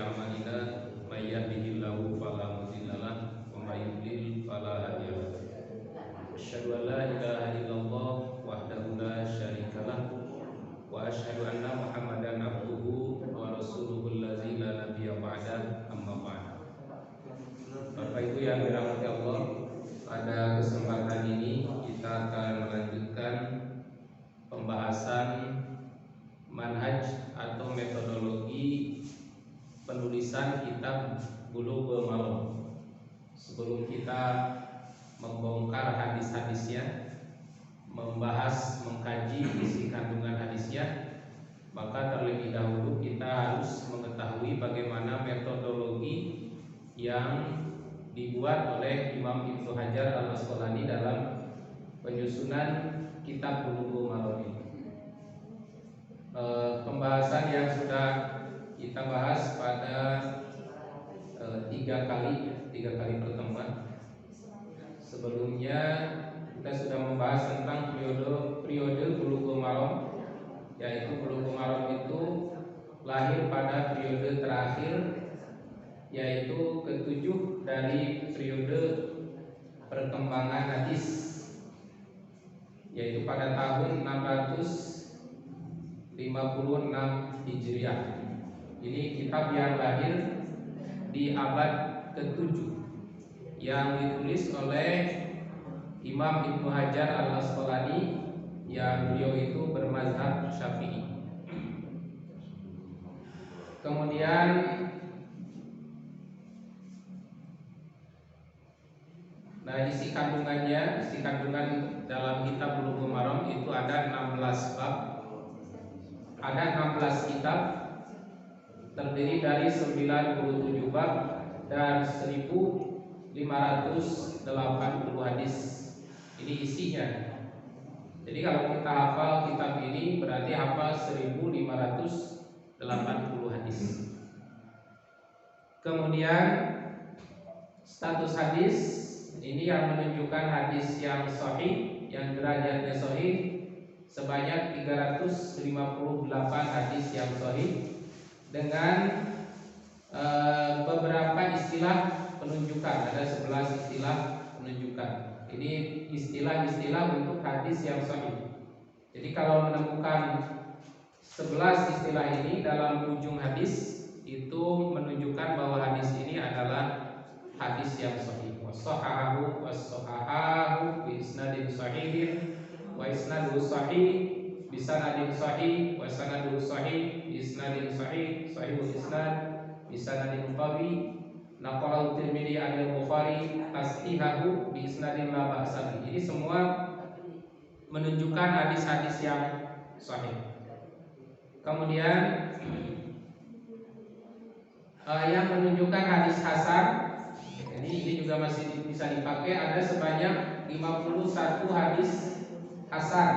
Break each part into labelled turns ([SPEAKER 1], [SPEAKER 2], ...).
[SPEAKER 1] أعمالنا من يهده الله فلا مضل له ومن يضلل فلا هادي له أشهد أن لا إله إلا الله وحده لا شريك له وأشهد أن محمدا عبده ورسوله الذي لا نبي بعده أما بعد. Bapak Ibu yang dirahmati Allah, pada kesempatan ini kita akan melanjutkan pembahasan manhaj atau metodologi penulisan kitab Bulughul Maram. Sebelum kita membongkar hadis-hadisnya, membahas, mengkaji isi kandungan hadisnya, maka terlebih dahulu kita harus mengetahui bagaimana metodologi yang dibuat oleh Imam Ibnu Hajar Al-Asqalani dalam penyusunan kitab Bulughul Maram ini. Pembahasan yang sudah kita bahas pada tiga kali pertemuan. Sebelumnya kita sudah membahas tentang periode Bulughul Maram, yaitu Bulughul Maram itu lahir pada periode terakhir, yaitu ketujuh dari periode perkembangan hadis, yaitu pada tahun 656 Hijriah. Ini kitab yang lahir di abad ke-7 yang ditulis oleh Imam Ibnu Hajar Al-Asqalani yang beliau itu bermazhab Syafi'i. Kemudian isi kandungan dalam kitab Bulughul Maram itu ada 16 bab, ada 16 kitab, terdiri dari 97 bab dan 1580 hadis. Ini isinya. Jadi kalau kita hafal kitab ini berarti hafal 1580 hadis. Kemudian status hadis ini yang menunjukkan hadis yang sahih, yang derajatnya sahih, sebanyak 358 hadis yang sahih dengan beberapa istilah penunjukan. Ada 11 istilah penunjukan. Ini istilah-istilah untuk hadis yang sahih. Jadi kalau menemukan 11 istilah ini dalam ujung hadis, itu menunjukkan bahwa hadis ini adalah hadis yang sahih. Wassahahahu bi isnadin sahihin wa isnaduhu sahih bi sanadin sahih wa sanaduhu sahih bi isnadin sahih sahihul isnad bi sanadin qawi. Naqalahu Tirmidzi an Bukhari tashihahu bi isnadin la ba'sa bihi. Ini semua menunjukkan hadis-hadis yang sahih. Kemudian yang menunjukkan hadis hasan, ini juga masih bisa dipakai. Ada sebanyak 51 hadis hasan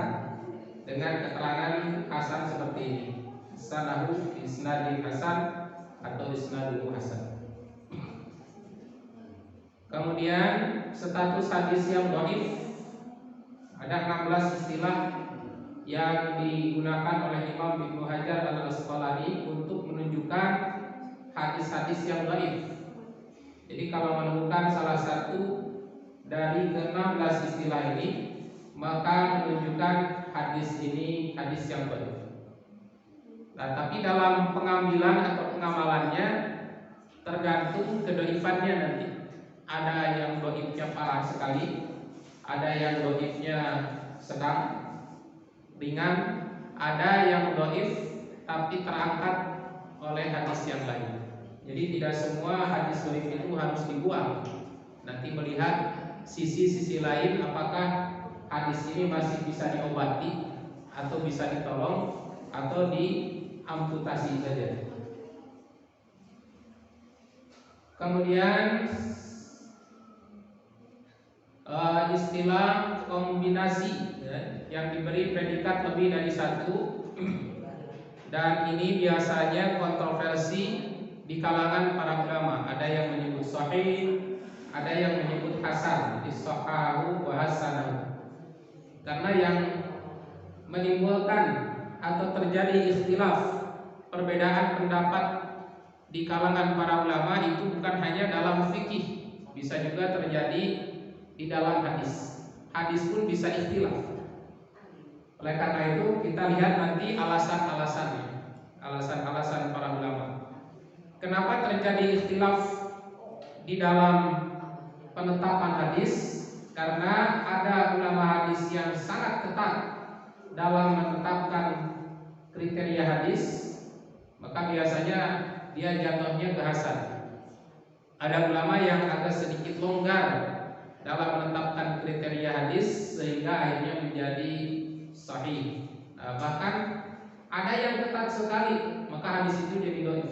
[SPEAKER 1] dengan keterangan hasan seperti ini: sanahu isnadin hasan atau isnaduhu hasan. Kemudian status hadis yang dhaif, ada 16 istilah yang digunakan oleh Imam Ibnu Hajar Al-Asqalani untuk menunjukkan hadis-hadis yang dhaif. Jadi kalau menemukan salah satu dari ke-16 istilah ini, maka menunjukkan hadis ini hadis yang dhaif. Nah, tapi dalam pengambilan atau pengamalannya tergantung kedhaifannya nanti. Ada yang dhaifnya parah sekali, ada yang dhaifnya sedang, ringan, ada yang dhaif tapi terangkat oleh hadis yang lain. Jadi tidak semua hadis dhaif itu harus dibuang. Nanti melihat sisi-sisi lain, apakah hadis ini masih bisa diobati atau bisa ditolong atau diamputasi saja. Kemudian istilah kombinasi, yang diberi predikat lebih dari satu, dan ini biasanya kontroversi di kalangan para ulama. Ada yang menyebut sahih, ada yang menyebut hasan, jadi sahahu wa hasanahu. Karena yang menimbulkan atau terjadi ikhtilaf, perbedaan pendapat di kalangan para ulama itu bukan hanya dalam fikih, bisa juga terjadi di dalam hadis. Hadis pun bisa ikhtilaf. Oleh karena itu kita lihat nanti alasan-alasannya, alasan-alasan para ulama. Kenapa terjadi ikhtilaf di dalam penetapan hadis? Karena ada ulama hadis yang sangat ketat dalam menetapkan kriteria hadis, maka biasanya dia jatuhnya ke hasan. Ada ulama yang agak sedikit longgar dalam menetapkan kriteria hadis sehingga akhirnya menjadi sahih. Bahkan ada yang ketat sekali, maka hadis itu jadi dhaif,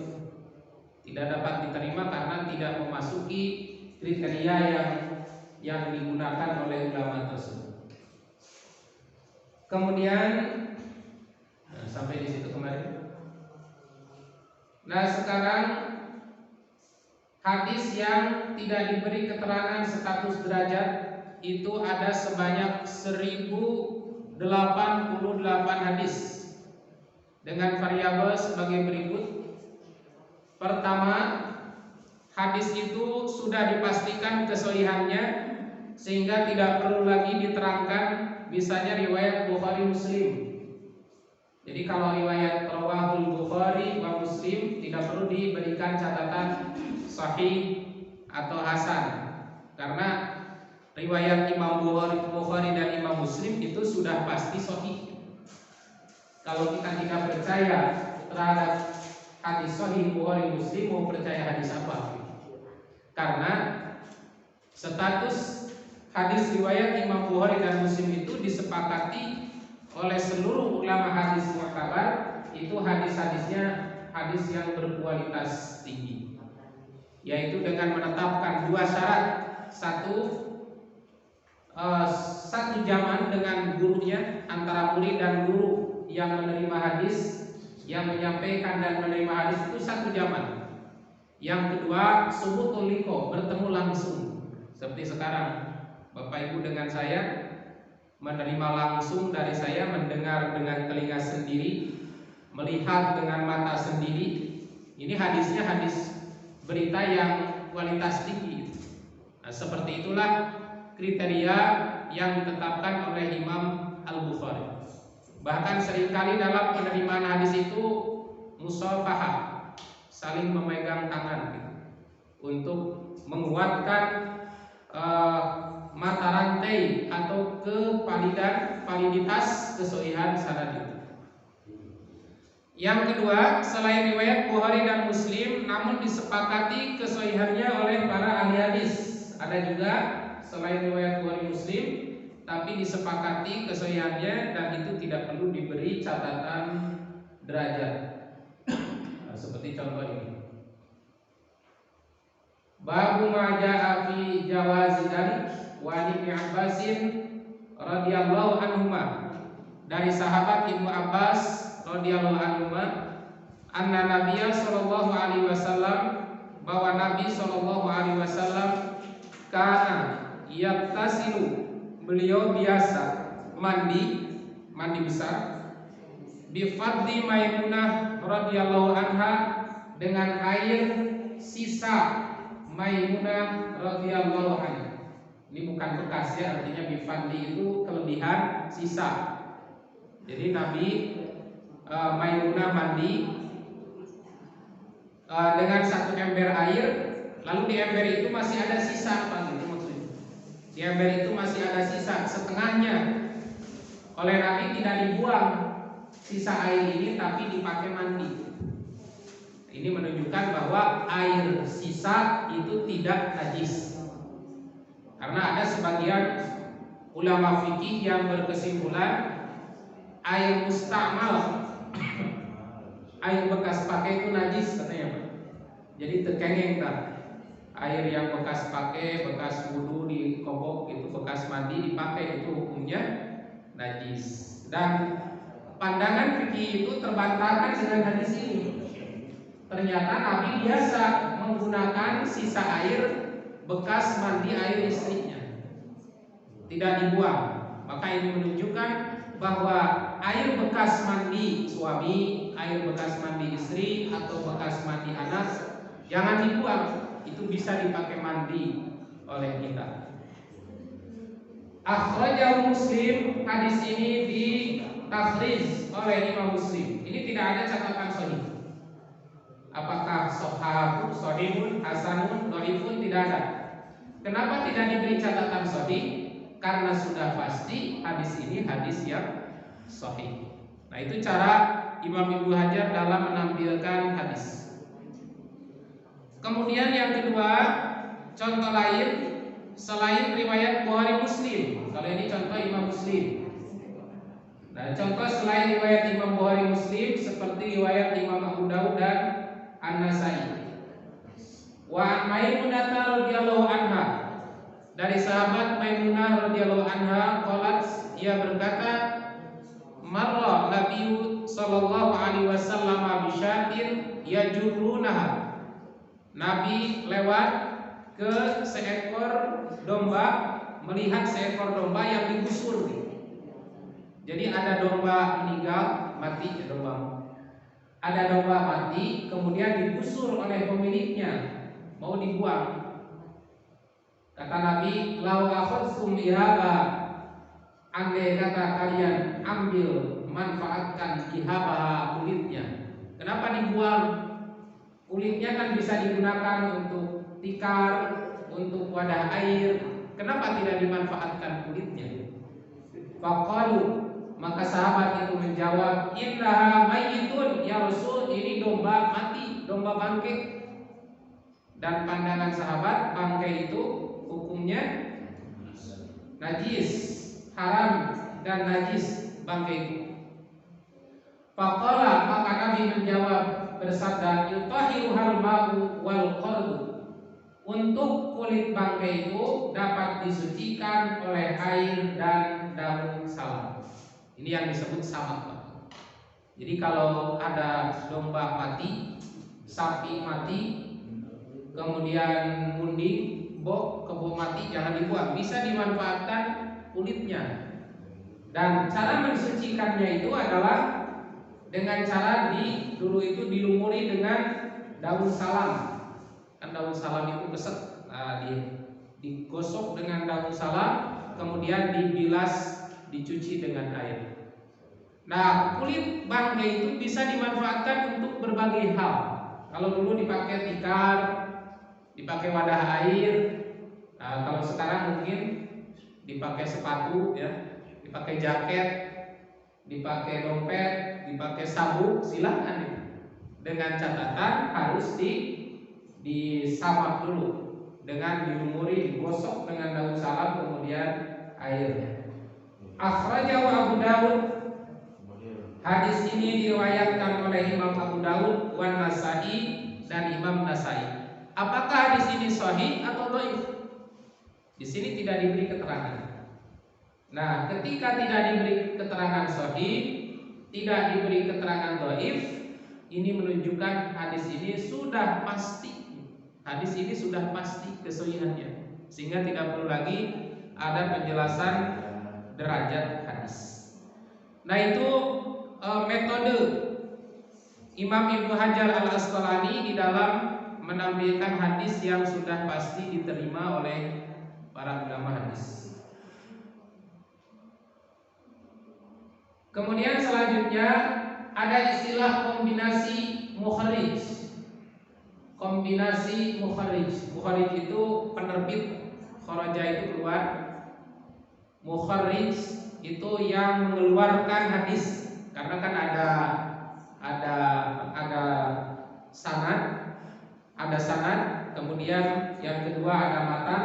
[SPEAKER 1] tidak dapat diterima karena tidak memasuki kriteria yang digunakan oleh ulama tersebut. Kemudian sampai di situ kemarin. Nah, sekarang hadis yang tidak diberi keterangan status derajat itu ada sebanyak 1088 hadis dengan variabel sebagai berikut. Pertama, hadis itu sudah dipastikan kesohihannya sehingga tidak perlu lagi diterangkan misalnya riwayat Bukhari Muslim. Jadi kalau riwayat rawahul Bukhari wa Muslim tidak perlu diberikan catatan sahih atau hasan, karena riwayat Imam Bukhari dan Imam Muslim itu sudah pasti sahih. Kalau kita tidak percaya terhadap hadis sahih Bukhari Muslim, mau percaya hadis apa? Karena status hadis riwayat Imam Bukhari dan Muslim itu disepakati oleh seluruh ulama hadis mu'tabar, itu hadis-hadisnya hadis yang berkualitas tinggi, yaitu dengan menetapkan dua syarat. Satu zaman dengan gurunya, antara murid dan guru yang menerima hadis, yang menyampaikan dan menerima hadis itu satu zaman. Yang kedua, subutul liqa, bertemu langsung. Seperti sekarang Bapak Ibu dengan saya menerima langsung dari saya, mendengar dengan telinga sendiri, melihat dengan mata sendiri. Ini hadisnya hadis berita yang kualitas tinggi. Nah, seperti itulah kriteria yang ditetapkan oleh Imam Al-Bukhari. Bahkan seringkali dalam penerimaan hadis itu musafahah, saling memegang tangan gitu, untuk menguatkan mata rantai atau validitas kesohihan sanad itu. Yang kedua, selain riwayat Bukhari dan Muslim, namun disepakati kesohihannya oleh para ahli hadis. Ada juga selain riwayat Bukhari Muslim, tapi disepakati kesohihannya dan itu tidak perlu diberi catatan derajat. Nah, seperti contoh ini. Babu ma jaa fi jawazi dzalik wa Ibnu Abbasin radhiyallahu anhuma, dari sahabat Ibnu Abbas radhiyallahu anhuma, anna Nabiyya sallallahu alaihi wasallam, bahwa Nabi sallallahu alaihi wasallam kana yaktasilu, beliau biasa mandi besar, bi fadli Maimunah radhiyallahu anha, dengan air sisa Maimunah radhiyallahu anha. Ini bukan bekas ya, artinya bifadli itu kelebihan sisa. Jadi Nabi Maimunah mandi dengan satu ember air, lalu di ember itu masih ada sisa, apa gitu maksudnya? Di ember itu masih ada sisa setengahnya. Oleh Nabi tidak dibuang sisa air ini, tapi dipakai mandi. Ini menunjukkan bahwa air sisa itu tidak najis. Karena ada sebagian ulama fikih yang berkesimpulan air musta'mal, air bekas pakai itu najis katanya, Pak. Jadi tekengeng kan. Air yang bekas pakai, bekas wudu di kobok itu, bekas mandi dipakai, itu hukumnya najis. Dan pandangan fikih itu terbantahkan dengan hadis ini. Ternyata Nabi biasa menggunakan sisa air bekas mandi air istrinya, tidak dibuang. Maka ini menunjukkan bahwa air bekas mandi suami, air bekas mandi istri, atau bekas mandi anak jangan dibuang, itu bisa dipakai mandi oleh kita. Akhrajahu Muslim, hadis ini ditakhrij oleh Imam Muslim. Ini tidak ada catatan sahih. Apakah sahihun, hasanun, dhaifun, tidak ada. Kenapa tidak diberi catatan sahih? Karena sudah pasti hadis ini hadis yang sahih. Nah, itu cara Imam Ibnu Hajar dalam menampilkan hadis. Kemudian yang kedua, contoh lain selain riwayat Bukhari Muslim. Kalau ini contoh Imam Muslim. Nah, contoh selain riwayat Imam Bukhari Muslim seperti riwayat Imam Abu Dawud dan An-Nasai. Wa Maimunah radhiyallahu anha, dari sahabat Maimunah radhiyallahu anha qalat, ia berkata, marra Nabi sallallahu alaihi wasallam bi syatin yajurrunaha. Nabi lewat ke seekor domba, melihat seekor domba yang digusur. Jadi ada domba meninggal, mati ya domba. Ada domba mati, kemudian digusur oleh pemiliknya, mau dibuang. Kata Nabi, lau akhadtum ihaba, andai kata kalian ambil, manfaatkan ihabaha, kulitnya. Kenapa dibuang? Kulitnya kan bisa digunakan untuk tikar, untuk wadah air. Kenapa tidak dimanfaatkan kulitnya? Faqalu, maka sahabat itu menjawab, innaha mayyitun ya Rasul, ini domba mati, domba bangkai. Dan pandangan sahabat, bangkai itu hukumnya najis, haram dan najis bangkai itu. Faqala, maka Nabi menjawab bersabda, yutahiruhal ma'u wal qalbu, untuk kulit bangkai itu dapat disucikan oleh air dan daun salam. Ini yang disebut samak. Jadi kalau ada domba mati, sapi mati, kemudian munding, kebo mati, jangan dibuang, bisa dimanfaatkan kulitnya. Dan cara mensucikannya itu adalah dengan cara dulu itu dilumuri dengan daun salam. Kan daun salam itu keset, digosok dengan daun salam, kemudian dibilas, dicuci dengan air. Nah, kulit bangkai itu bisa dimanfaatkan untuk berbagai hal. Kalau dulu dipakai tikar, dipakai wadah air. Nah, kalau sekarang mungkin dipakai sepatu, ya, dipakai jaket, dipakai dompet, dipakai sabuk, silakan. Dengan catatan harus disamak dulu dengan dilumuri, digosok dengan daun salam, kemudian airnya. Akhrajahu Abu Dawud, hadis ini diriwayatkan oleh Imam Abu Dawud, Wan Nasai dan Imam Nasai. Apakah hadis ini sahih atau dhaif? Di sini tidak diberi keterangan. Nah, ketika tidak diberi keterangan sahih, tidak diberi keterangan dhaif, ini menunjukkan hadis ini sudah pasti. Hadis ini sudah pasti kesahihannya, sehingga tidak perlu lagi ada penjelasan derajat hadis. Nah, itu metode Imam Ibnu Hajar Al-Asqalani di dalam menampilkan hadis yang sudah pasti diterima oleh para ulama hadis. Kemudian selanjutnya ada istilah kombinasi mukharrij. Kombinasi mukharrij. Mukharrij itu penerbit, kharaja itu keluar. Mukharrij itu yang mengeluarkan hadis. Karena kan ada sanad, kemudian yang kedua ada matan,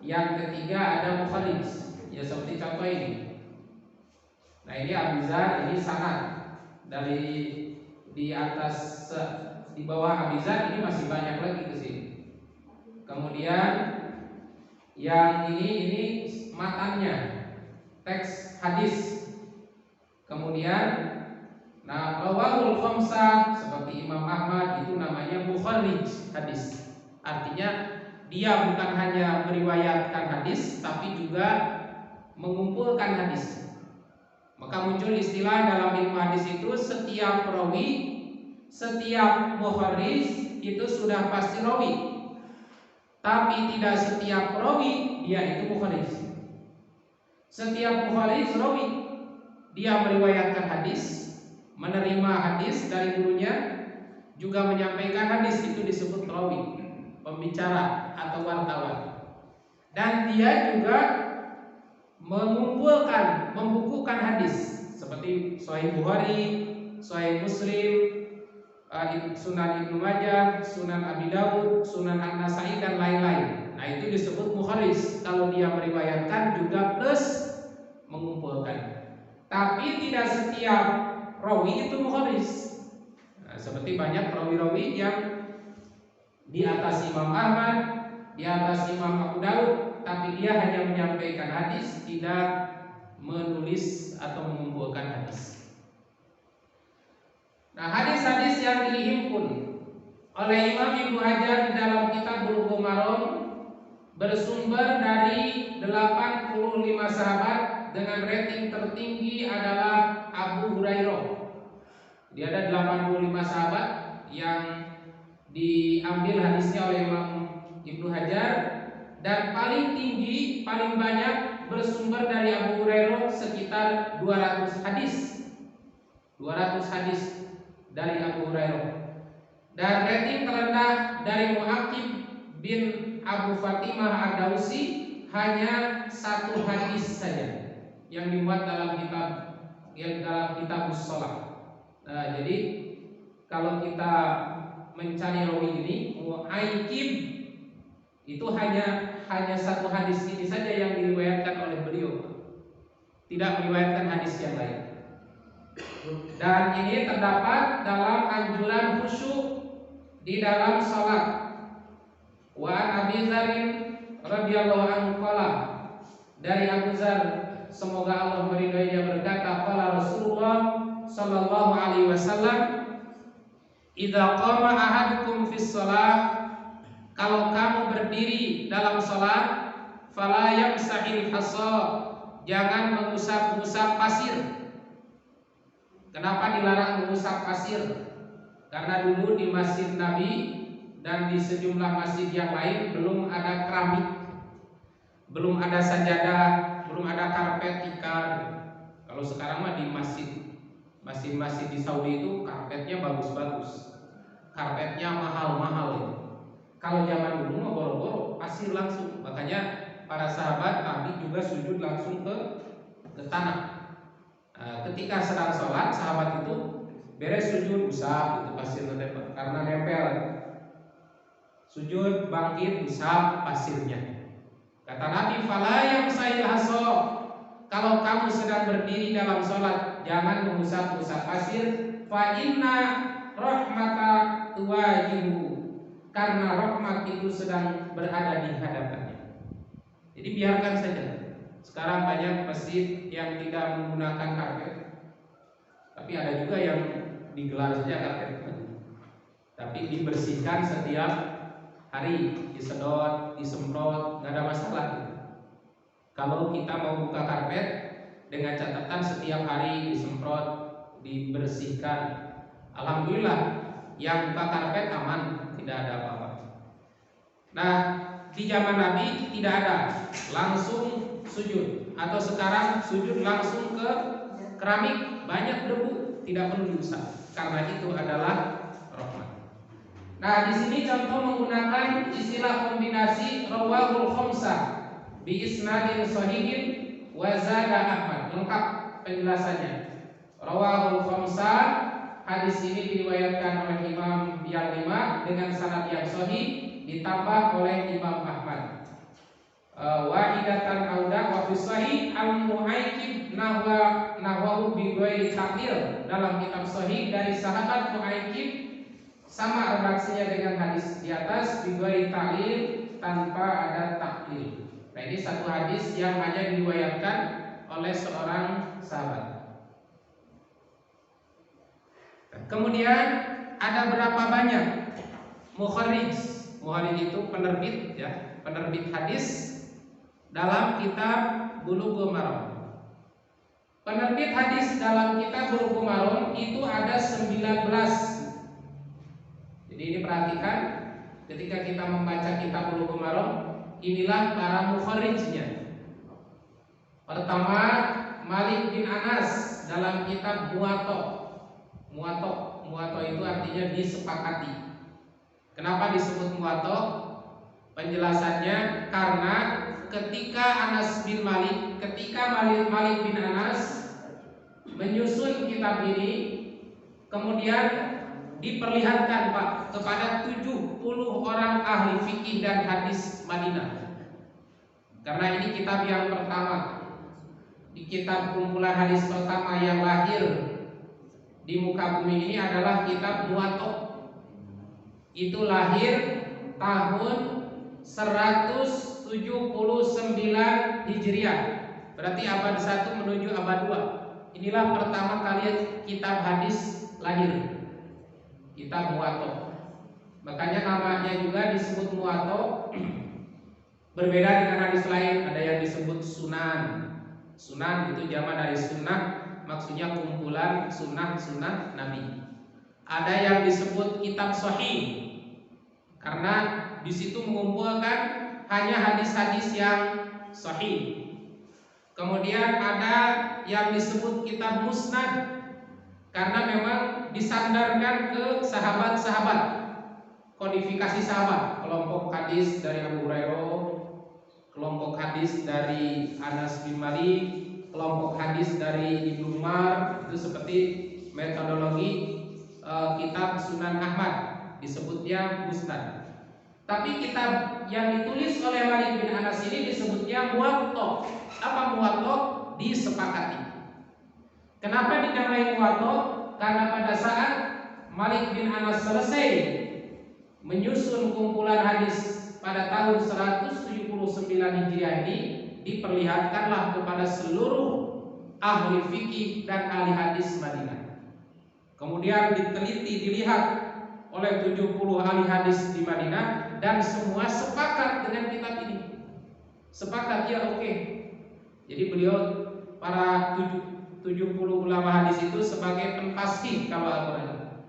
[SPEAKER 1] yang ketiga ada mukharrij. Ya seperti contoh ini. Nah, ini Abizar, ini sanad. Dari di atas, di bawah Abizar ini masih banyak lagi ke sini. Kemudian yang ini matannya, teks hadis. Kemudian rawahul khamsah seperti Imam Ahmad, itu namanya mukharrij hadis. Artinya dia bukan hanya meriwayatkan hadis, tapi juga mengumpulkan hadis. Maka muncul istilah dalam ilmu hadis itu, setiap perawi, setiap mukharrij itu sudah pasti rawi. Tapi tidak setiap rawi dia itu mukharij. Setiap mukharij rawi, dia meriwayatkan hadis, menerima hadis dari gurunya, juga menyampaikan hadis, itu disebut rawi, pembicara atau wartawan. Dan dia juga mengumpulkan, membukukan hadis seperti Sahih Bukhari, Sahih Muslim, Sunan Ibnu Majah, Sunan Abi Dawud, Sunan An-Nasai dan lain-lain. Nah, itu disebut mukharij kalau dia meriwayatkan juga plus mengumpulkan. Tapi tidak setiap rawi itu mukharij. Nah, seperti banyak rawi-rawi yang di atas Imam Ahmad, di atas Imam Abu Dawud, tapi dia hanya menyampaikan hadis, tidak menulis atau mengumpulkan hadis. Nah, hadis-hadis yang dihimpun oleh Imam Ibnu Hajar di dalam kitab Bulughul Maram bersumber dari 85 sahabat dengan rating tertinggi adalah Abu Hurairah. Dia ada 85 sahabat yang diambil hadisnya oleh Imam Ibnu Hajar, dan paling tinggi, paling banyak bersumber dari Abu Hurairah sekitar 200 hadis. 200 hadis dari Abu Hurairah. Dan rating terendah dari Mu'aqib bin Abu Fatimah Ad-Dausi hanya 1 hadis saja yang dimuat dalam kitab Shalah. Nah, jadi kalau kita mencari rawi ini, Mu'aqib itu hanya 1 hadis ini saja yang diriwayatkan oleh beliau, tidak meriwayatkan hadis yang lain. Dan ini terdapat dalam anjuran khusyuk di dalam salat. Wa Abi Dzar radhiyallahu anhu qala, dari Abu Dzar semoga Allah meridhoinya berkata, qala Rasulullah sallallahu alaihi wasallam, idza qama ahadukum fis shalah, kalau kamu berdiri dalam salat, fala yamsahil hasa, jangan mengusap-usap pasir. Kenapa dilarang mengusap pasir? Karena dulu di Masjid Nabi dan di sejumlah masjid yang lain belum ada keramik, belum ada sajadah, belum ada karpet tikar. Kalau sekarang mah di masjid di Saudi itu karpetnya bagus-bagus, karpetnya mahal-mahal ya. Kalau zaman dulu mah boro-boro pasir langsung, makanya para sahabat Nabi juga sujud langsung ke tanah. Ketika sedang sholat, sahabat itu beres sujud usap itu pasir karena nempel. Sujud bangkit usap pasirnya. Kata Nabi, fala yamsahil haso, kalau kamu sedang berdiri dalam sholat, jangan mengusap-usap pasir. Fa inna rahmata tuwajibu, karena rahmat itu sedang berada di hadapannya. Jadi biarkan saja. Sekarang banyak masjid yang tidak menggunakan karpet, tapi ada juga yang digelar saja karpet, tapi dibersihkan setiap hari, disedot, disemprot, nggak ada masalah. Kalau kita mau buka karpet, dengan catatan setiap hari disemprot, dibersihkan. Alhamdulillah, yang buka karpet aman, tidak ada apa-apa. Nah, di zaman Nabi tidak ada langsung sujud, atau sekarang sujud langsung ke keramik, banyak debu, tidak perlu diusap, karena itu adalah rahmat. Nah, di sini contoh menggunakan istilah kombinasi rawahul khamsah bi isnadin sahihin wa zada Ahmad. Lengkap penjelasannya. Rawahul khamsah, hadis ini diriwayatkan oleh imam yang 5 dengan sanad yang sahih, ditambah oleh Imam Ahmad. Wahidatan auda wa fi sahih al-Mu'aqib nahwahu bi ghairi taklil, dalam kitab sahih dari sahabat Mu'aqib sama redaksinya dengan hadis di atas, bi ghairi taklil, tanpa ada taklil. Nah, ini satu hadis yang hanya diriwayatkan oleh seorang sahabat. Kemudian ada berapa banyak mukharrij? Mukharrij itu penerbit ya, penerbit hadis dalam kitab Bulughul Maram. Penerbit hadis dalam kitab Bulughul Maram itu ada 19. Jadi ini perhatikan ketika kita membaca kitab Bulughul Maram, inilah para mukharijnya. Pertama, Malik bin Anas dalam kitab Muwatta. Muwatta itu artinya disepakati. Kenapa disebut Muwatta? Penjelasannya karena ketika Malik bin Anas menyusun kitab ini, kemudian diperlihatkan Pak kepada 70 orang ahli fikih dan hadis Madinah. Karena ini kitab yang pertama, di kitab kumpulan hadis pertama yang lahir di muka bumi ini adalah kitab Muwatta. Itu lahir tahun 179 Hijriah. Berarti abad 1 menuju abad 2. Inilah pertama kali kitab hadis lahir, kitab Muwatta. Makanya namanya juga disebut Muwatta. Berbeda dengan hadis lain, ada yang disebut Sunan. Sunan itu jamak dari sunnah, maksudnya kumpulan sunnah-sunnah Nabi. Ada yang disebut kitab Sahih, karena di situ mengumpulkan hanya hadis-hadis yang sahih. Kemudian ada yang disebut kitab Musnad, karena memang disandarkan ke sahabat-sahabat, kodifikasi sahabat, kelompok hadis dari Abu Hurairah, kelompok hadis dari Anas bin Malik, kelompok hadis dari Ibnu Umar. Itu seperti metodologi kitab Sunan Ahmad, disebutnya Musnad. Tapi kitab yang ditulis oleh Malik bin Anas ini disebutnya Muwatta. Apa Muwatta? Disepakati. Kenapa dinamai Muwatta? Karena pada saat Malik bin Anas selesai menyusun kumpulan hadis pada tahun 179 Hijriah ini, diperlihatkanlah kepada seluruh ahli fikih dan ahli hadis Madinah. Kemudian dilihat oleh 70 ahli hadis di Madinah, dan semua sepakat dengan kitab ini. Sepakat, ya oke. Jadi beliau para 70 ulama hadis itu sebagai pentasih kalau Al-Quran,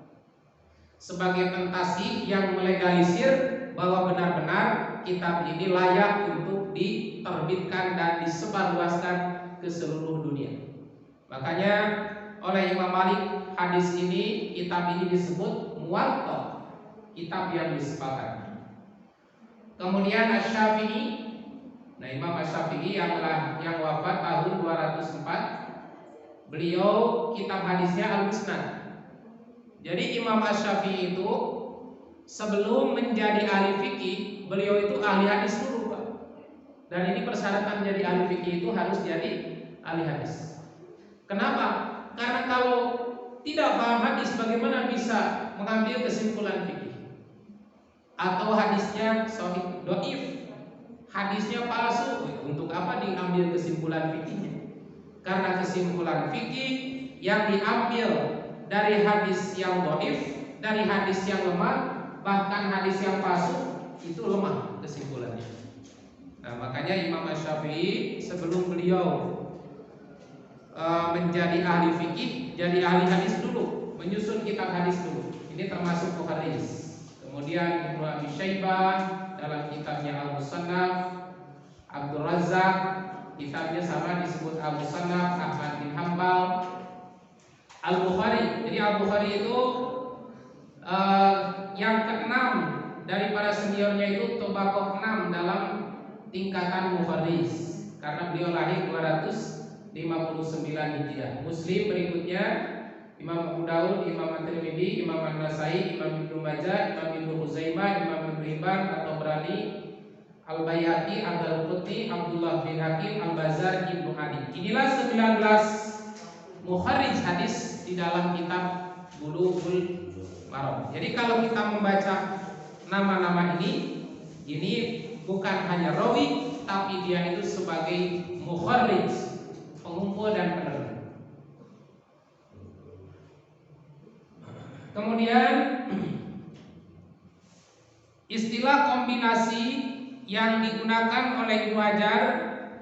[SPEAKER 1] sebagai pentasih yang melegalisir bahwa benar-benar kitab ini layak untuk diterbitkan dan disebarluaskan ke seluruh dunia. Makanya oleh Imam Malik, hadis ini, kitab ini disebut Muwatta, kitab yang disepakati. Kemudian Asy-Syafi'i, nah Imam Asy-Syafi'i yang wafat tahun 204, beliau kitab hadisnya Al-Musnad. Jadi Imam Asy-Syafi'i itu sebelum menjadi ahli fikih, beliau itu ahli hadis dulu Pak. Dan ini persyaratan menjadi ahli fikih itu harus jadi ahli hadis. Kenapa? Karena kalau tidak paham hadis, bagaimana bisa mengambil kesimpulan fikih? Atau hadisnya sahih, dhaif, hadisnya palsu, untuk apa diambil kesimpulan fikihnya? Karena kesimpulan fikih yang diambil dari hadis yang dhaif, dari hadis yang lemah, bahkan hadis yang palsu, itu lemah kesimpulannya. Nah, makanya Imam Asy-Syafi'i sebelum beliau menjadi ahli fikih, jadi ahli hadis dulu, menyusun kitab hadis dulu. Ini termasuk Bukhari. Kemudian Ibnu Abi Syaibah dalam kitabnya Al-Musannaf, Abdul Razzaq kitabnya sama disebut Al-Musannaf, Ahmad bin Hanbal, Al-Bukhari. Jadi Al-Bukhari itu yang keenam dari para seniornya, itu Tobaqoh 6 dalam tingkatan Mufaris, karena beliau lahir 259 Hijriah. Muslim berikutnya Imam Abu Daud, Imam At-Tirmidzi, Imam An-Nasai, Imam Ibnu Majah, Imam Ibnu Huzaimah, Imam Ibnu Hibban, At-Tabrani, Al-Baihaqi, Ad-Darqutni, Abdullah bin Hakim, Al-Bazzar, Ibnu Adi. Inilah 19 mukharrij hadis di dalam kitab Bulughul Maram. Jadi kalau kita membaca nama-nama ini bukan hanya rawi, tapi dia itu sebagai mukharrij, pengumpul dan penerang. Kemudian istilah kombinasi yang digunakan oleh Ibnu Hajar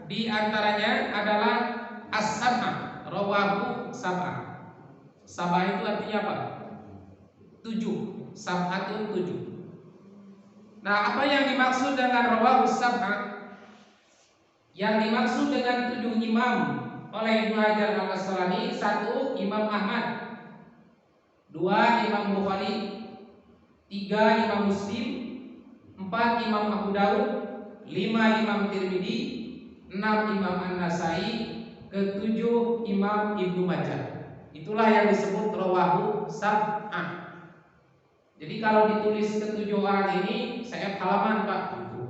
[SPEAKER 1] di antaranya adalah as-sab'ah, rawahu sab'ah. Sab'ah itu artinya apa? 7. sab'atun 7. Nah, apa yang dimaksud dengan rawahus sab'ah? Yang dimaksud dengan 7 imam oleh Ibnu Hajar al-Asqalani: 1 Imam Ahmad, 2 Imam Bukhari, 3 Imam Muslim, 4 Imam Abu Daud, 5 Imam Tirmidzi, 6 Imam An-Nasai, ke-7 Imam Ibnu Majah. Itulah yang disebut rawahu sab'ah. Jadi kalau ditulis ke-7 orang ini sayap halaman, Pak, gitu.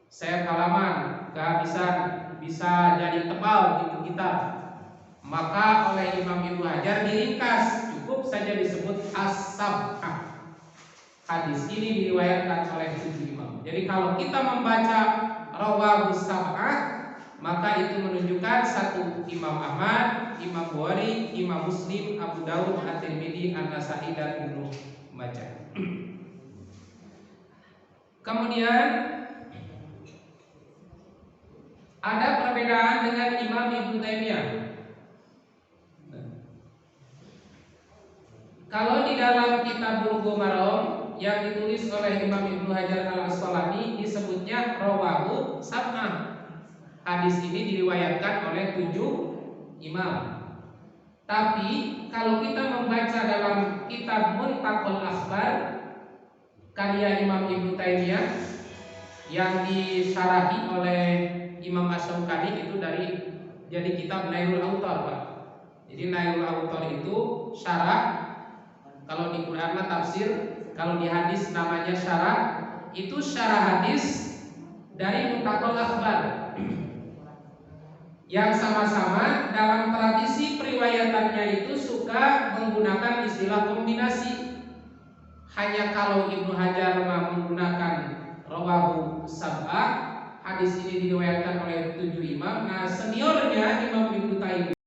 [SPEAKER 1] Sayap halaman kehabisan, bisa jadi tebal gitu kita. Maka oleh Imam Ibnu Hajar diringkas, cukup saja disebut as-sab'ah. Hadis ini diriwayatkan oleh 7 imam. Jadi kalau kita membaca rawahu sab'ah, maka itu menunjukkan 1 Imam Ahmad, Imam Bukhari, Imam Muslim, Abu Daud, At-Tirmidzi, An-Nasai, dan Ibnu Majah. Kemudian ada perbedaan dengan Imam Ibnu Taimiyah. Kalau di dalam kitab Bulughul Maram yang ditulis oleh Imam Ibnu Hajar al-Asqalani disebutnya rawahu sab'ah. Hadis ini diriwayatkan oleh 7 imam. Tapi kalau kita membaca dalam kitab Muntaqal Akhbar karya Imam Ibnu Taimiyah yang disyarahi oleh Imam Asy-Syaukani, itu jadi kitab Nailul Autar, Pak. Jadi Nailul Autar itu syarah. Kalau di Quran mah tafsir, kalau di hadis namanya syarah. Itu syarah hadis dari Muntaqal Akhbar yang sama-sama dalam tradisi periwayatannya itu suka menggunakan istilah kombinasi. Hanya kalau Ibnu Hajar menggunakan rawahu sab'ah, hadis ini diriwayatkan oleh 7 imam. Nah, seniornya Imam Ibnu Taimiyah